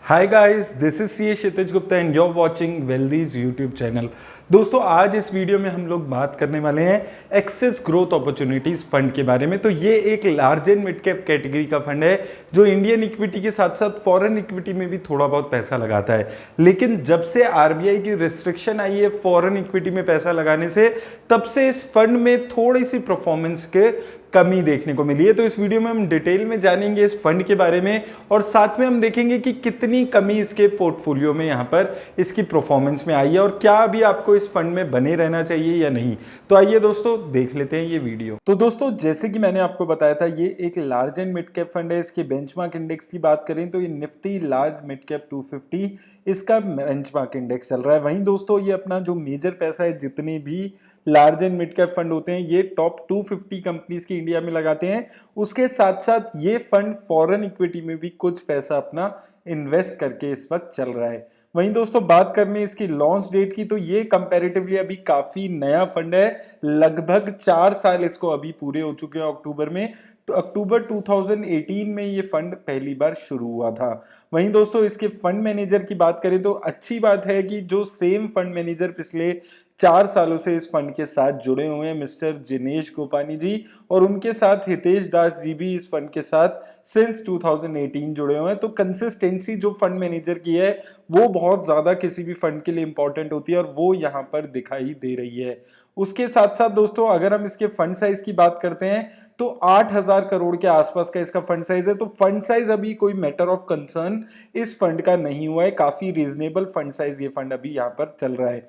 Hi guys, this is C Kshitij Gupta and you're watching वेल्दीज YouTube channel. दोस्तों, आज इस वीडियो में हम लोग बात करने वाले हैं एक्सेस ग्रोथ अपॉर्चुनिटीज फंड के बारे में। तो ये एक large and mid cap category का फंड है जो इंडियन इक्विटी के साथ साथ फॉरेन इक्विटी में भी थोड़ा बहुत पैसा लगाता है। लेकिन जब से आरबीआई की रिस्ट्रिक्शन आई है फॉरेन इक्विटी में पैसा लगाने से, तब से इस फंड में थोड़ी सी परफॉर्मेंस के कमी देखने को मिली है। तो इस वीडियो में हम डिटेल में जानेंगे इस फंड के बारे में और साथ में हम देखेंगे कि कितनी कमी इसके पोर्टफोलियो में यहाँ पर इसकी परफॉर्मेंस में आई है और क्या अभी आपको इस फंड में बने रहना चाहिए या नहीं। तो आइए दोस्तों, देख लेते हैं ये वीडियो। तो दोस्तों, जैसे कि मैंने आपको बताया था, ये एक large and mid cap fund है। इसके बेंचमार्क इंडेक्स की बात करें तो ये निफ्टी लार्ज मिड कैप 250 इसका बेंचमार्क इंडेक्स चल रहा है। वहीं दोस्तों, ये अपना जो मेजर पैसा है, जितने भी large and mid cap fund होते हैं, ये टॉप 250 कंपनीज की इंडिया में लगाते हैं। उसके साथ साथ ये फंड फॉरेन इक्विटी में भी कुछ पैसा अपना इन्वेस्ट करके इस वक्त चल रहा है। वहीं दोस्तों, बात करने इसकी लॉन्च डेट की तो ये कंपैरेटिवली अभी काफी नया फंड है। लगभग 4 साल इसको अभी पूरे हो चुके हैं अक्टूबर में। तो अक्टूबर 2018 में ये फंड पहली बार शुरू हुआ था। वहीं दोस्तों, इसके फंड मैनेजर की बात करें तो अच्छी बात है कि जो सेम फंड मैनेजर पिछले 4 सालों से इस फंड के साथ जुड़े हुए हैं, मिस्टर जिनेश गोपानी जी, और उनके साथ हितेश दास जी भी इस फंड के साथ सिंस 2018 जुड़े हुए हैं। तो कंसिस्टेंसी जो फंड मैनेजर की है वो बहुत ज्यादा किसी भी फंड के लिए इंपॉर्टेंट होती है और वो यहाँ पर दिखाई दे रही है। उसके साथ साथ दोस्तों, अगर हम इसके फंड साइज की बात करते हैं तो 8,000 करोड़ के आसपास का इसका फंड साइज है। तो फंड साइज अभी कोई मैटर ऑफ कंसर्न इस फंड का नहीं हुआ है। काफी रीजनेबल फंड साइज ये फंड अभी यहाँ पर चल रहा है।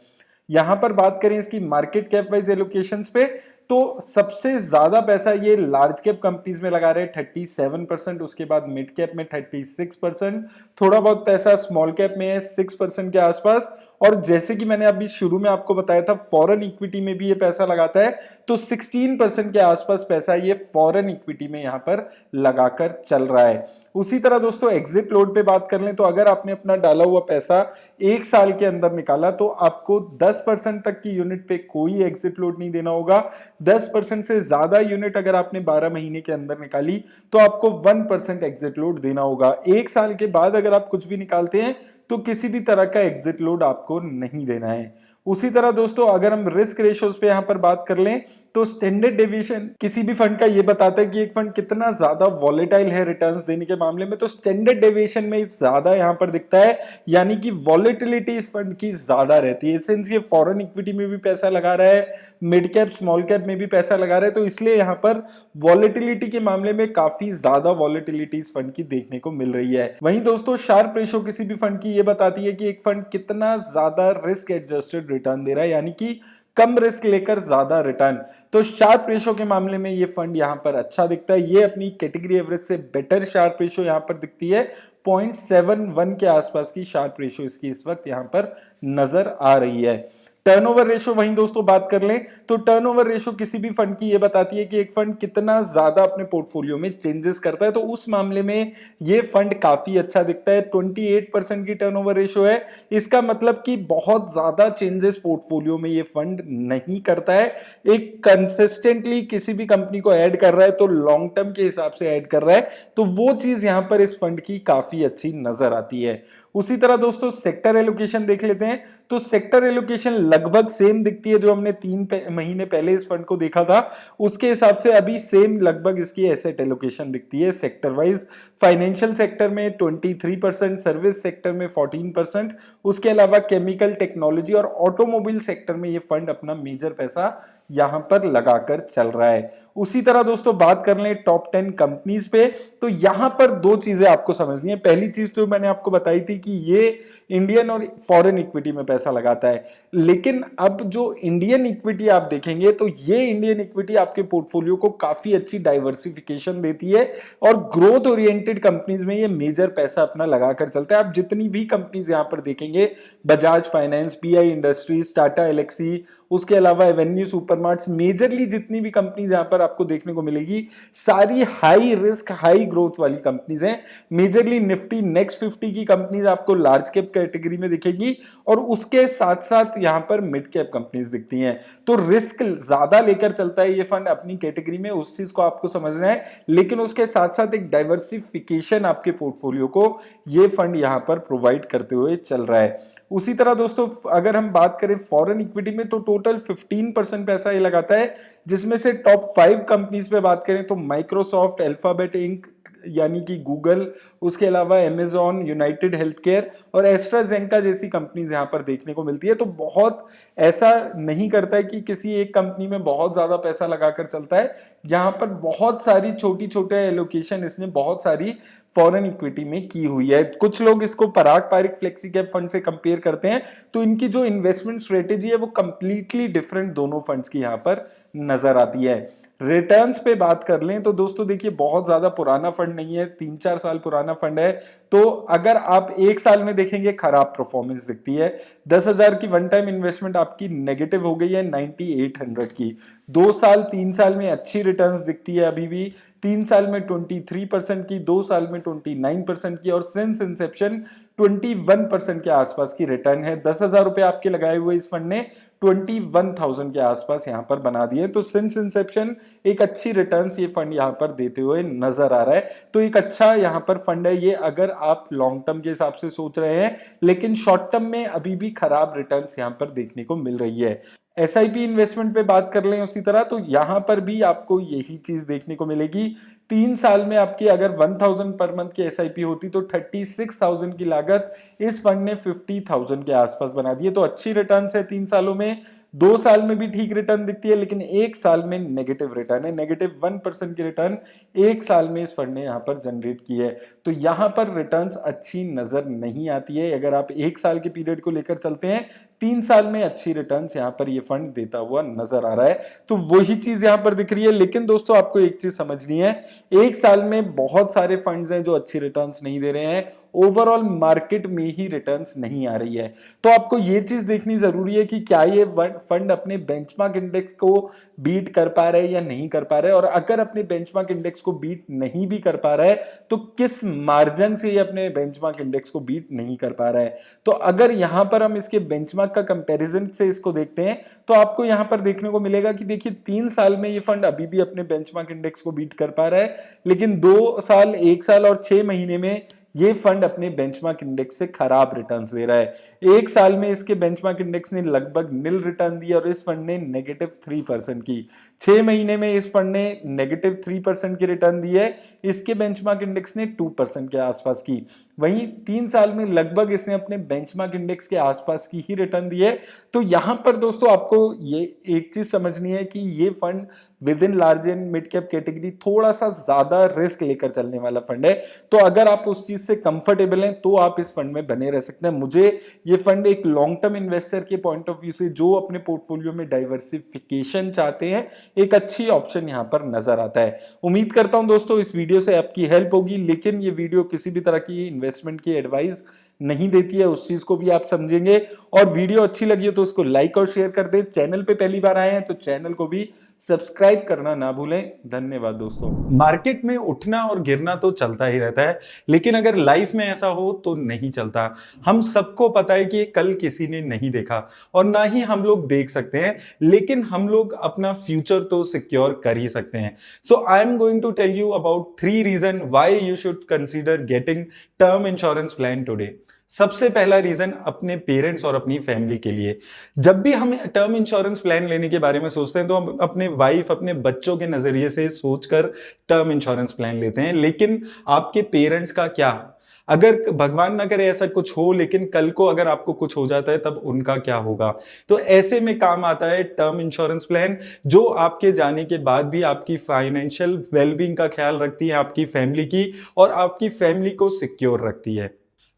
यहां पर बात करें इसकी मार्केट कैप वाइज एलोकेशंस पे तो सबसे ज्यादा पैसा ये लार्ज कैप कंपनीज में लगा रहे हैं 37%, उसके बाद मिड कैप में 36%, थोड़ा बहुत पैसा स्मॉल कैप में है 6% के आसपास। और जैसे कि मैंने अभी शुरू में आपको बताया था, फॉरेन इक्विटी में भी ये पैसा लगाता है। तो 16% के आसपास पैसा ये फॉरेन इक्विटी में यहां पर लगाकर चल रहा है। उसी तरह दोस्तों, एग्जिट लोड पे बात कर लें तो अगर आपने अपना डाला हुआ पैसा 1 साल के अंदर निकाला तो आपको 10% तक की यूनिट पे कोई एग्जिट लोड नहीं देना होगा। 10% से ज्यादा यूनिट अगर आपने 12 महीने के अंदर निकाली तो आपको 1% एग्जिट लोड देना होगा। 1 साल के बाद अगर आप कुछ भी निकालते हैं तो किसी भी तरह का एग्जिट लोड आपको नहीं देना है। उसी तरह दोस्तों, अगर हम रिस्क रेशियोज पे यहां पर बात कर लें तो स्टैंडर्ड डेविएशन किसी भी फंड का ये बताता है कि एक फंड कितना ज्यादा वॉलेटाइल है रिटर्न्स देने के मामले में। तो स्टैंडर्ड डेविएशन में ज्यादा यहां पर दिखता है, यानी कि वॉलेटिलिटी इस फंड की ज्यादा रहती है। सिंस ये फॉरेन इक्विटी में भी पैसा लगा रहा है, मिड कैप स्मॉल कैप में भी पैसा लगा रहा है, तो इसलिए यहां पर वॉलेटिलिटी के मामले में काफी ज्यादा वॉलेटिलिटी इस फंड की देखने को मिल रही है। वहीं दोस्तों, शार्प रेशो किसी भी फंड की ये बताती है कि एक फंड कितना ज्यादा रिस्क एडजस्टेड रिटर्न दे रहा है, यानी कि कम रिस्क लेकर ज्यादा रिटर्न। तो शार्प रेशो के मामले में ये फंड यहां पर अच्छा दिखता है। ये अपनी कैटेगरी एवरेज से बेटर शार्प रेशो यहां पर दिखती है। 0.71 के आसपास की शार्प रेशो इसकी इस वक्त यहां पर नजर आ रही है। टर्नओवर रेशो वहीं दोस्तों बात कर लें तो टर्नओवर रेशो किसी भी फंड की ये बताती है कि एक फंड कितना ज्यादा अपने पोर्टफोलियो में चेंजेस करता है। तो उस मामले में ये फंड काफी अच्छा दिखता है। 28% की टर्नओवर रेशो है। इसका मतलब कि बहुत ज्यादा चेंजेस पोर्टफोलियो में ये फंड नहीं करता है। एक कंसिस्टेंटली किसी भी कंपनी को ऐड कर रहा है तो लॉन्ग टर्म के हिसाब से ऐड कर रहा है, तो वो चीज यहां पर इस फंड की काफी अच्छी नजर आती है। उसी तरह दोस्तों, सेक्टर एलोकेशन देख लेते हैं तो सेक्टर एलोकेशन लगभग सेम दिखती है जो हमने 3 महीने पहले इस फंड को देखा था। उसके हिसाब से अभी सेम लगभग इसकी एसेट एलोकेशन दिखती है सेक्टर वाइज। फाइनेंशियल सेक्टर में 23%, सर्विस सेक्टर में 14%, उसके अलावा केमिकल, टेक्नोलॉजी और ऑटोमोबाइल सेक्टर में ये फंड अपना मेजर पैसा यहां पर लगाकर चल रहा है। उसी तरह दोस्तों, बात कर लें टॉप 10 कंपनीज पे तो यहां पर 2 चीजें आपको समझनी है। पहली चीज तो मैंने आपको बताई थी कि ये इंडियन और फॉरेन इक्विटी में पैसा लगाता है, लेकिन अब जो इंडियन इक्विटी आप देखेंगे तो ये इंडियन इक्विटी आपके पोर्टफोलियो को काफी अच्छी डाइवर्सिफिकेशन देती है और ग्रोथ ओरिएंटेड कंपनीज में ये मेजर पैसा अपना लगाकर चलता है। आप जितनी भी कंपनीज यहां पर देखेंगे, Bajaj finance, PI industries, Tata Elxsi, उसके अलावा एवेन्यू सुपरमार्ट्स, मेजरली जितनी भी कंपनीज यहां पर आपको देखने को मिलेगी सारी हाई रिस्क हाई ग्रोथ वाली कंपनीज हैं। मेजरली निफ्टी नेक्स्ट 50 की कंपनीज आपको लार्ज कैप कैटेगरी में दिखेगी और उसके साथ साथ यहां पर पर मिड कैप कंपनीज दिखती हैं। तो रिस्क ज्यादा लेकर चलता है ये फंड अपनी कैटेगरी में, उस चीज को आपको समझना है, लेकिन उसके साथ साथ एक डाइवर्सिफिकेशन आपके पोर्टफोलियो को ये फंड यहां पर प्रोवाइड करते हुए चल रहा है। उसी तरह दोस्तों अगर हम बात करें फॉरेन इक्विटी में, तो टोटल 15% पैसा ये लगाता है, जिसमें से टॉप 5 कंपनीज पे बात करें तो माइक्रोसॉफ्ट, अल्फाबेट इंक यानी कि गूगल, उसके अलावा अमेजॉन, यूनाइटेड हेल्थ केयर और एस्ट्राजेनेका जैसी कंपनीज यहां पर देखने को मिलती है। तो बहुत ऐसा नहीं करता है कि किसी एक कंपनी में बहुत ज्यादा पैसा लगाकर चलता है, यहां पर बहुत सारी छोटी छोटे एलोकेशन इसने बहुत सारी फॉरेन इक्विटी में की हुई है। कुछ लोग इसको पराग पारिक फ्लेक्सी कैप फंड से कंपेयर करते हैं, तो इनकी जो इन्वेस्टमेंट स्ट्रेटेजी है वो कंप्लीटली डिफरेंट दोनों फंड्स की यहां पर नजर आती है। रिटर्न्स पे बात कर लें तो दोस्तों देखिए बहुत ज्यादा पुराना फंड नहीं है, 3-4 साल पुराना फंड है। तो अगर आप एक साल में देखेंगे खराब परफॉर्मेंस दिखती है। 10,000 की वन टाइम इन्वेस्टमेंट आपकी नेगेटिव हो गई है 9800 की। 2 साल 3 साल में अच्छी रिटर्न्स दिखती है अभी भी, 3 साल में 23% की, 2 साल में 29% की और सिंस इंसेप्शन 21% के आसपास की रिटर्न है। 10,000 रुपए आपके लगाए हुए इस फंड ने 21,000 के आसपास यहां पर बना दिए। तो सिंस इंसेप्शन एक अच्छी रिटर्न्स ये फंड यहां पर देते हुए नजर आ रहा है। तो एक अच्छा यहां पर फंड है ये, अगर आप लॉन्ग टर्म के हिसाब से सोच रहे हैं, लेकिन शॉर्ट टर्म में अभी भी खराब रिटर्न्स यहां पर देखने को मिल रही है। एसआईपी इन्वेस्टमेंट पे बात कर लें उसी तरह, तो यहां पर भी आपको यही चीज देखने को मिलेगी। 3 साल में आपकी अगर 1000 पर मंथ की एसआईपी होती तो 36,000 की लागत इस फंड ने 50,000 के आसपास बना दी है। तो अच्छी रिटर्न्स है 3 सालों में, 2 साल में भी ठीक रिटर्न दिखती है, लेकिन एक साल में नेगेटिव रिटर्न है, -1% की रिटर्न एक साल में इस फंड ने यहां पर जनरेट की है। तो यहां पर रिटर्न्स अच्छी नजर नहीं आती है। अगर आप एक साल के पीरियड को लेकर चलते हैं, 3 साल में अच्छी रिटर्न्स यहां पर ये फंड देता हुआ नजर आ रहा है। तो वही चीज यहां पर दिख रही है। लेकिन दोस्तों आपको एक चीज समझनी है, एक साल में बहुत सारे फंड्स हैं जो अच्छी रिटर्न्स नहीं दे रहे हैं, ओवरऑल मार्केट में ही रिटर्न्स नहीं आ रही है। तो आपको ये चीज देखनी जरूरी है कि क्या ये फंड अपने बेंचमार्क इंडेक्स को बीट कर पा रहे हैं या नहीं कर पा रहे हैं, और अगर अपने बेंचमार्क इंडेक्स को बीट नहीं भी कर पा रहा है तो किस मार्जिन से ये अपने बेंचमार्क इंडेक्स को बीट नहीं कर पा रहा है। तो अगर यहां पर हम इसके बेंचमार्क का कंपैरिजन से इसको देखते हैं, तो आपको यहां पर देखने को मिलेगा कि देखिए 3 साल में ये फंड अभी भी अपने बेंचमार्क इंडेक्स को बीट कर पा रहा है, लेकिन 2 साल, 1 साल और 6 महीने में ये फंड अपने बेंचमार्क इंडेक्स से खराब रिटर्न्स दे रहा है। एक साल में इसके बेंचमार्क इंडेक्स ने लगभग नील रिटर्न दिया और इस फंड ने -3% की। 6 महीने में इस फंड ने -3% की रिटर्न दी है, इसके बेंचमार्क इंडेक्स ने 2% के आसपास की। वहीं 3 साल में लगभग इसने अपने बेंचमार्क इंडेक्स के आसपास की ही रिटर्न दी है। तो यहां पर दोस्तों आपको ये एक चीज समझनी है कि ये fund with in large and mid cap category थोड़ा सा ज्यादा रिस्क लेकर चलने वाला फंड है। तो अगर आप उस चीज से कंफर्टेबल हैं तो आप इस फंड में बने रह सकते हैं। मुझे ये फंड एक लॉन्ग टर्म इन्वेस्टर के पॉइंट ऑफ व्यू से, जो अपने पोर्टफोलियो में डाइवर्सिफिकेशन चाहते हैं, एक अच्छी ऑप्शन यहां पर नजर आता है। उम्मीद करता हूं दोस्तों इस वीडियो से आपकी हेल्प होगी, लेकिन ये वीडियो किसी भी तरह की इन्वेस्टमेंट की एडवाइस नहीं देती है, उस चीज को भी आप समझेंगे। और वीडियो अच्छी लगी हो तो उसको लाइक और शेयर कर दें। चैनल पे पहली बार आए हैं तो चैनल को भी सब्सक्राइब करना ना भूलें। धन्यवाद दोस्तों। मार्केट में उठना और गिरना तो चलता ही रहता है, लेकिन अगर लाइफ में ऐसा हो तो नहीं चलता। हम सबको पता है कि कल किसी ने नहीं देखा और ना ही हम लोग देख सकते हैं, लेकिन हम लोग अपना फ्यूचर तो सिक्योर कर ही सकते हैं। So I am going to tell you about 3 reason why you should consider getting term insurance plan today. सबसे पहला रीजन अपने पेरेंट्स और अपनी फैमिली के लिए। जब भी हम टर्म इंश्योरेंस प्लान लेने के बारे में सोचते हैं तो हम अपने वाइफ, अपने बच्चों के नजरिए से सोचकर टर्म इंश्योरेंस प्लान लेते हैं, लेकिन आपके पेरेंट्स का क्या? अगर भगवान ना करे ऐसा कुछ हो, लेकिन कल को अगर आपको कुछ हो जाता है तब उनका क्या होगा? तो ऐसे में काम आता है टर्म इंश्योरेंस प्लान, जो आपके जाने के बाद भी आपकी फाइनेंशियल वेलबींग का ख्याल रखती है, आपकी फैमिली की, और आपकी फैमिली को सिक्योर रखती है।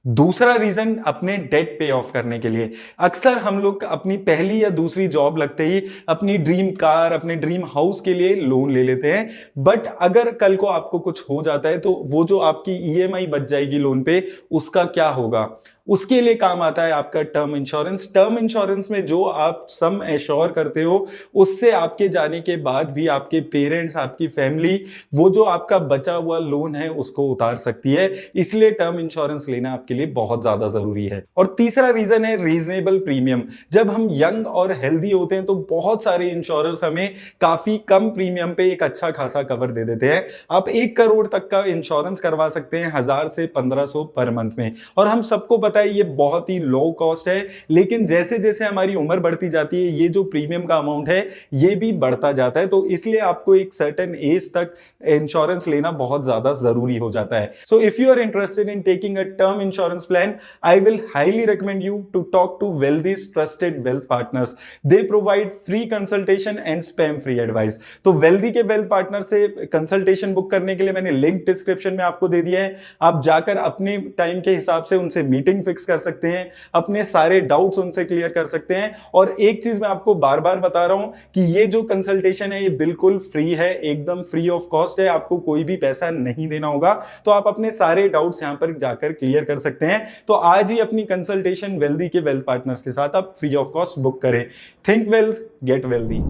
दूसरा रीजन अपने डेट पे ऑफ करने के लिए। अक्सर हम लोग अपनी पहली या दूसरी जॉब लगते ही अपनी ड्रीम कार, अपने ड्रीम हाउस के लिए लोन ले लेते हैं, बट अगर कल को आपको कुछ हो जाता है तो वो जो आपकी ईएमआई बच जाएगी लोन पे, उसका क्या होगा? उसके लिए काम आता है आपका टर्म इंश्योरेंस। टर्म इंश्योरेंस में जो आप सम एश्योर करते हो उससे आपके जाने के बाद भी आपके पेरेंट्स, आपकी फैमिली वो जो आपका बचा हुआ लोन है उसको उतार सकती है। इसलिए टर्म इंश्योरेंस लेना आपके लिए बहुत ज्यादा जरूरी है। और तीसरा रीजन है रीजनेबल प्रीमियम। जब हम यंग और हेल्दी होते हैं तो बहुत सारे इंश्योरर्स हमें काफी कम प्रीमियम पे एक अच्छा खासा कवर दे देते हैं। आप 1 करोड़ तक का इंश्योरेंस करवा सकते हैं 1000 से 1500 पर मंथ में। और हम सबको पता है ये बहुत ही लो कॉस्ट है, लेकिन जैसे जैसे हमारी उम्र बढ़ती जाती है ये जो प्रीमियम का अमाउंट है ये भी बढ़ता जाता है। तो इसलिए आपको एक सर्टेन एज तक इंश्योरेंस लेना बहुत ज्यादा जरूरी हो जाता है। So if you are interested in taking a term insurance plan, I will highly recommend you to talk to Wealthy's trusted wealth partners. They provide free consultation and spam free advice. तो Wealthy के wealth partner से consultation book करने के लिए मैंने link description में आपको दे दिया है। आप जाकर अपने टाइम के हिसाब से उनसे मीटिंग फिक्स कर सकते हैं, अपने सारे डाउट्स उनसे क्लियर कर सकते हैं। और एक चीज मैं आपको बार बार बता रहा हूं कि ये जो कंसल्टेशन है ये बिल्कुल फ्री है, एकदम फ्री ऑफ कॉस्ट है, आपको कोई भी पैसा नहीं देना होगा। तो आप अपने सारे डाउट्स यहां पर जाकर क्लियर कर सकते हैं। तो आज ही अपनी कंसल्टेशन वेल्दी के वेल्थ पार्टनर्स के साथ आप फ्री ऑफ कॉस्ट बुक करें। Think wealth, get wealthy.